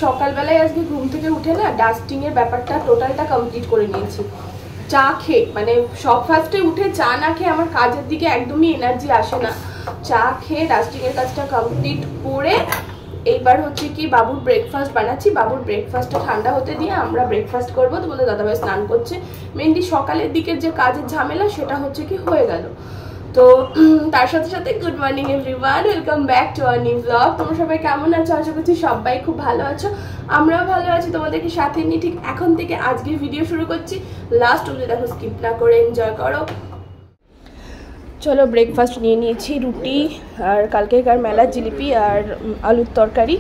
সকালবেলায় আজকে ঘুম থেকে উঠে না ডাস্টিংয়ের ব্যাপারটা টোটালটা কমপ্লিট করে নিয়েছি। চা খেয়ে মানে সব ফার্স্টে উঠে চা না খেয়ে আমার কাজের দিকে একদমই এনার্জি আসে না। চা খেয়ে ডাস্টিংয়ের কাজটা কমপ্লিট করে এইবার হচ্ছে কি বাবুর ব্রেকফাস্ট বানাচ্ছি। বাবুর ব্রেকফাস্টটা ঠান্ডা হতে দিয়ে আমরা ব্রেকফাস্ট করবো। তোমাদের দাদাভাই স্নান করছে। মেনলি সকালের দিকের যে কাজের ঝামেলা সেটা হচ্ছে কি হয়ে গেল। তো তার সাথে সাথে good morning everyone, welcome back to our new blog. তোমরা সবাই কেমন আছো? আশা করছি সবাই খুব ভালো আছো, আমরাও ভালো আছি। তোমাদেরকে সাথে নিয়ে ঠিক এখন থেকে আজকের ভিডিও শুরু করছি। লাস্ট অবধি দেখো, স্কিপ না করে এনজয় করো। চলো ব্রেকফাস্ট নিয়ে নিয়েছি, রুটি আর কালকেকার মেলার জিলিপি আর আলুর তরকারি।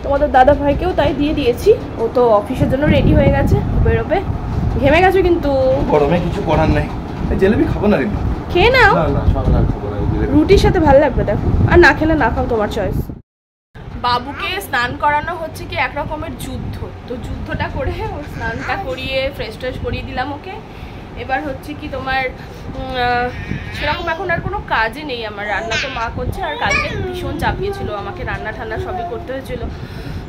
তোমাদের দাদা ভাইকেও তাই দিয়ে দিয়েছি, ও তো অফিসের জন্য রেডি হয়ে গেছে, বেরোবে। ঘেমে গেছো কিন্তু, গরমে কিছু করার নাই। জিলিপি খাবো না রে, খেয়ে নাও। না না সকালে খাবো না, রুটির সাথে ভালো লাগবে দেখো, আর না খেলে না খাও, তোমার চয়েস। বাবুকে স্নান করানো হচ্ছে কি এক রকমের যুদ্ধ। তো যুদ্ধটা করে ওর স্নানটা করিয়ে ফ্রেশ ট্রেশ করিয়ে দিলাম ওকে। এবার হচ্ছে কি তোমার সেরকম এখন আর কোনো কাজে নেই আমার, রান্না তো মা করছে। আর কালকে ভীষণ চাপিয়েছিল আমাকে, রান্না ঠান্না সবই করতে হয়েছিল।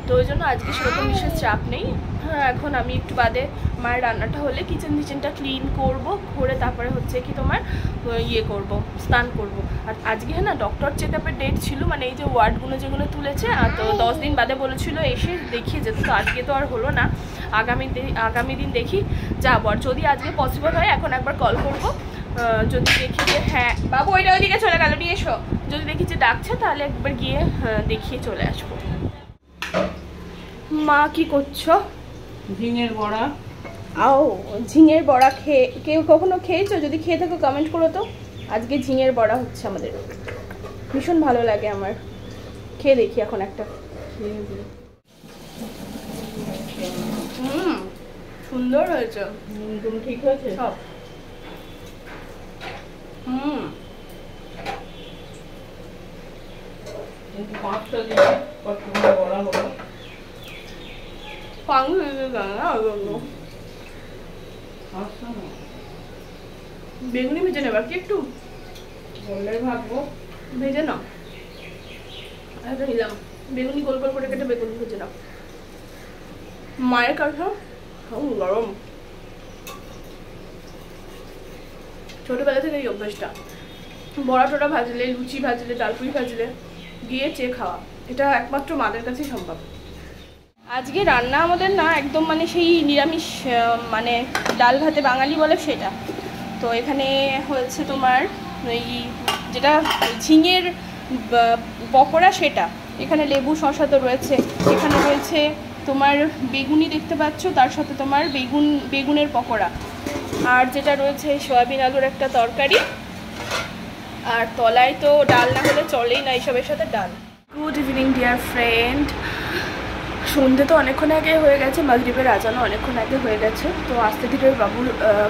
তো ওই জন্য আজকে সেরকম বিশেষ চাপ নেই। হ্যাঁ, এখন আমি একটু বাদে মায়ের রান্নাটা হলে কিচেনটা ক্লিন করব, করে তারপরে হচ্ছে কি তোমার ইয়ে করব, স্নান করব। আর আজকে হ্যাঁ না ডক্টর চেক আপের ডেট ছিল, মানে এই যে ওয়ার্ডগুলো যেগুলো তুলেছে, তো 10 দিন বাদে বলেছিল এসে দেখিয়ে যেত। তো আজকে তো আর হলো না, আগামী দিন দেখি যাবো। আর যদি আজকে পসিবল হয় এখন একবার কল করব, যদি দেখি যে হ্যাঁ বাবু ওইটা ওইদিকে চলে গেল, নিয়ে এসো। যদি দেখি যে ডাকছে তাহলে একবার গিয়ে দেখিয়ে চলে আসবো। মা কি করছো? ঝিঙের বড়া। আও, ঝিঙের বড়া কেউ কখনো খেয়েছো? যদি খেয়ে থাকো কমেন্ট করো তো। আজকে ঝিঙের বড়া হচ্ছে আমাদের, ভীষণ ভালো লাগে আমার, খেয়ে দেখি এখন একটা। সুন্দর হয়েছে, তুমি ঠিক হয়েছে সব। কিন্তু 5টা দিয়ে কতগুলো বড়া হলো। বেগুনি ভেজে নেবা কি একটু? বললে ভাববো। ভেজে নাও, একটা নিলাম। বেগুনি গোল গোল করে কেটে বেগুনি ভেজে নাও। মায়ের কাছে গরম, ছোটবেলা থেকে এই অভ্যাসটা। বড়া টড়া ভাজলে, লুচি ভাজলে, ডালপুরি ভাজলে গিয়ে চেয়ে খাওয়া, এটা একমাত্র মাদের কাছেই সম্ভব। আজকে রান্না আমাদের না একদম মানে সেই নিরামিষ, মানে ডাল ভাতে বাঙালি বলে সেটা। তো এখানে হয়েছে তোমার এই যেটা ঝিঙের পকোড়া, সেটা। এখানে লেবু শসা তো রয়েছে, এখানে রয়েছে তোমার বেগুনি দেখতে পাচ্ছ, তার সাথে তোমার বেগুনের পকোড়া, আর যেটা রয়েছে সয়াবিন আলুর একটা তরকারি, আর তলায় তো ডাল না হলে চলেই না এইসবের সাথে ডাল। Good evening dear friend. সন্ধ্যে তো অনেকক্ষণ আগে হয়ে গেছে, মাগরিবের আজানও অনেকক্ষণ আগে হয়ে গেছে। তো আস্তে ধীরে বাবুর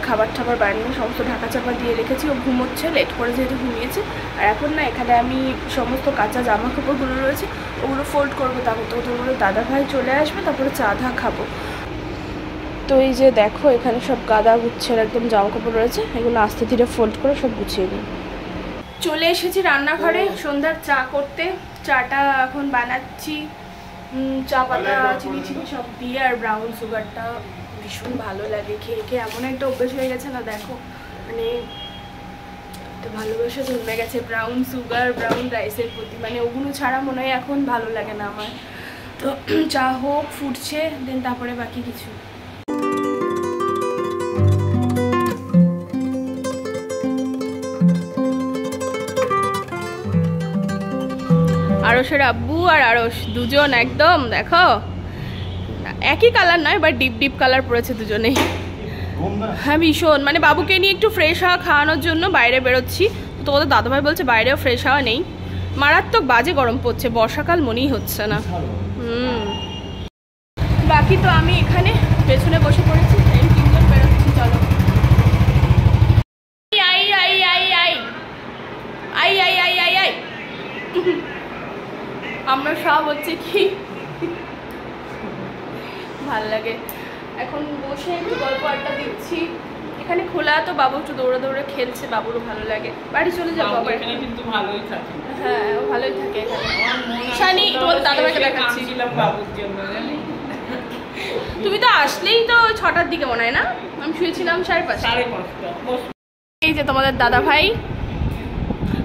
খাবার টাবার বানিয়ে সমস্ত ঢাকা চাপা দিয়ে রেখেছি। ও ঘুমোচ্ছে, লেট করে যেহেতু ঘুমিয়েছে। আর এখন না এখানে আমি সমস্ত কাঁচা জামা কাপড়গুলো রয়েছে ওগুলো ফোল্ড করবো, তারপর তো ওগুলো দাদা ভাই চলে আসবে, তারপরে চা ধা খাবো। তো এই যে দেখো এখানে সব গাদা গুচ্ছের একদম জামা কাপড় রয়েছে, এগুলো আস্তে ধীরে ফোল্ড করে সব গুছিয়ে দিই। চলে এসেছি রান্নাঘরে সন্ধ্যার চা করতে। চাটা এখন বানাচ্ছি, চা পাতা চিনি সব দিয়ে, আর ব্রাউন সুগারটা ভীষণ ভালো লাগে খেয়ে খেয়ে, এমন একটা অভ্যেস হয়ে গেছে না দেখো, মানে তো ভালোবাসা জন্মে গেছে ব্রাউন সুগার, ব্রাউন রাইসের প্রতি, মানে ওগুলো ছাড়া মনে হয় এখন ভালো লাগে না আমার। তো চা হোক, ফুটছে, দেন তারপরে বাকি কিছু। আরসের আব্বু আর আরস দুজন একদম দেখো একই কালার নয়, বাট ডিপ ডিপ কালার পড়েছে দুজনেই। হ্যাঁ ভীষণ, মানে বাবুকে নিয়ে একটু ফ্রেশ হাওয়া খাওয়ানোর জন্য বাইরে বেরোচ্ছি। তো তোমাদের দাদাভাই বলছে বাইরেও ফ্রেশ হাওয়া নেই, মারাত্মক বাজে গরম পড়ছে, বর্ষাকাল মনেই হচ্ছে না। বাকি তো আমি এখানে পেছনে বসে পড়েছি, এই তিনজন বেরোচ্ছি। চলো I I I I I I I I I আমরা সব হচ্ছে কি ভাল লাগে এখন বসে একটু গল্প আড্ডা দিচ্ছি। এখানে খোলা তো বাবু একটু দৌড়ে দৌড়ে খেলছে, বাবুরও ভালো লাগে। বাড়ি চলে যাবো বাবু আবার। এখানে কিন্তু ভালোই থাকে। হ্যাঁ ও ভালোই থাকে এখানে। আমার মন শানি, আসছিল তোমার দাদাভাইকে শেষে দেখাচ্ছি। কাঁদছিলাম বাবুর জন্য, জানিস? তুমি তো আসলেই তো 6টার দিকে মনে হয় না? আমি শুয়েছিলাম 5:30। 5:30। এই যে তোমাদের দাদা ভাই,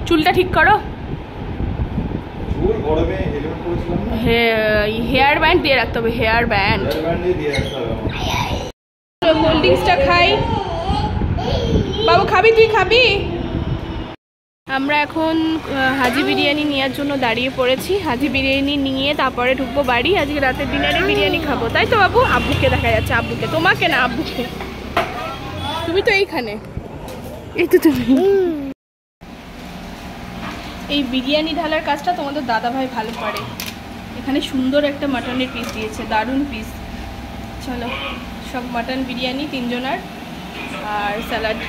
চুলটা ঠিক করো। চুল গরমে হেলমেট পরেছিলাম না, হেয়ার ব্যান্ড দিয়ে রাখতে হবে, হেয়ার ব্যান্ড। হেয়ার ব্যান্ড দিয়ে রাখতে হবে আমার। কোল্ড ড্রিঙ্কসটা খাই। বাবু খাবি? তুই খাবি? আমরা এখন হাজি বিরিয়ানি নেওয়ার জন্য দাঁড়িয়ে পড়েছি। হাজি বিরিয়ানি নিয়ে তারপরে ঢুকবো বাড়ি। আজকে রাতের ডিনারে বিরিয়ানি খাবো, তাই তো বাবু? আব্বুকে দেখা যাচ্ছে, আব্বুকে। তোমাকে না, আব্বুকে। তুমি তো এইখানে, এই তো তুমি। এই বিরিয়ানি ঢালার কাজটা তোমাদের দাদা ভাই ভালো পারে। এখানে সুন্দর একটা মাটনের পিস দিয়েছে, দারুণ পিস। চলো, সব মাটন বিরিয়ানি 3 জনার আর স্যালাড।